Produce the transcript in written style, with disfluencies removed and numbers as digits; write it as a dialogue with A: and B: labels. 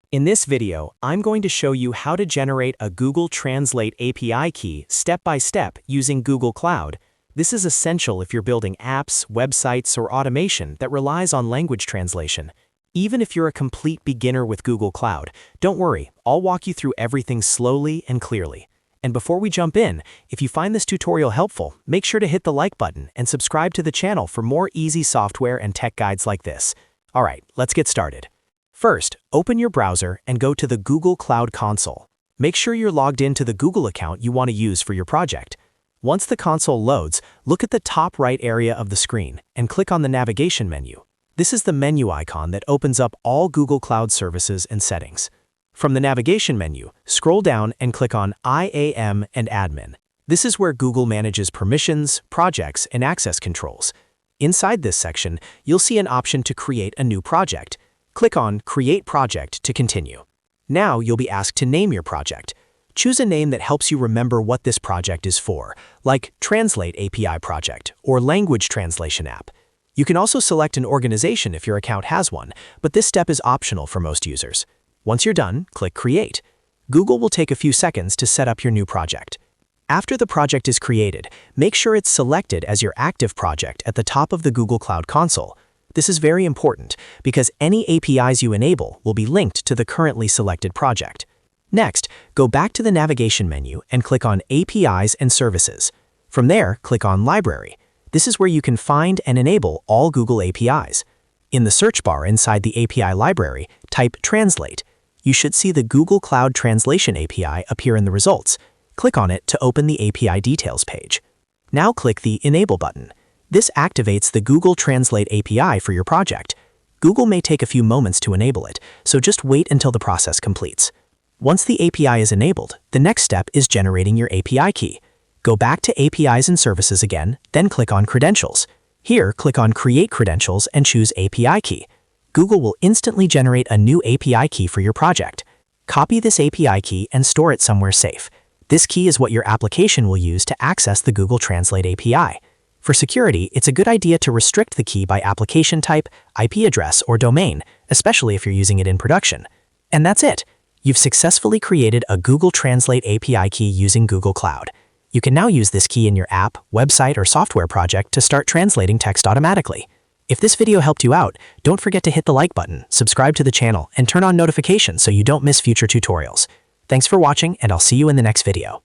A: In this video, I'm going to show you how to generate a Google Translate API key step by step using Google Cloud. This is essential if you're building apps, websites, or automation that relies on language translation. Even if you're a complete beginner with Google Cloud, don't worry, I'll walk you through everything slowly and clearly. And before we jump in, if you find this tutorial helpful, make sure to hit the like button and subscribe to the channel for more easy software and tech guides like this. Alright, let's get started. First, open your browser and go to the Google Cloud Console. Make sure you're logged into the Google account you want to use for your project. Once the console loads, look at the top right area of the screen and click on the navigation menu. This is the menu icon that opens up all Google Cloud services and settings. From the navigation menu, scroll down and click on IAM and Admin. This is where Google manages permissions, projects, and access controls. Inside this section, you'll see an option to create a new project. Click on Create Project to continue. Now you'll be asked to name your project. Choose a name that helps you remember what this project is for, like Translate API Project or Language Translation App. You can also select an organization if your account has one, but this step is optional for most users. Once you're done, click Create. Google will take a few seconds to set up your new project. After the project is created, make sure it's selected as your active project at the top of the Google Cloud Console. This is very important because any APIs you enable will be linked to the currently selected project. Next, go back to the navigation menu and click on APIs and Services. From there, click on Library. This is where you can find and enable all Google APIs. In the search bar inside the API library, type Translate. You should see the Google Cloud Translation API appear in the results. Click on it to open the API details page. Now click the Enable button. This activates the Google Translate API for your project. Google may take a few moments to enable it, so just wait until the process completes. Once the API is enabled, the next step is generating your API key. Go back to APIs and Services again, then click on Credentials. Here, click on Create Credentials and choose API Key. Google will instantly generate a new API key for your project. Copy this API key and store it somewhere safe. This key is what your application will use to access the Google Translate API. For security, it's a good idea to restrict the key by application type, IP address, or domain, especially if you're using it in production. And that's it. You've successfully created a Google Translate API key using Google Cloud. You can now use this key in your app, website, or software project to start translating text automatically. If this video helped you out, don't forget to hit the like button, subscribe to the channel, and turn on notifications so you don't miss future tutorials. Thanks for watching, and I'll see you in the next video.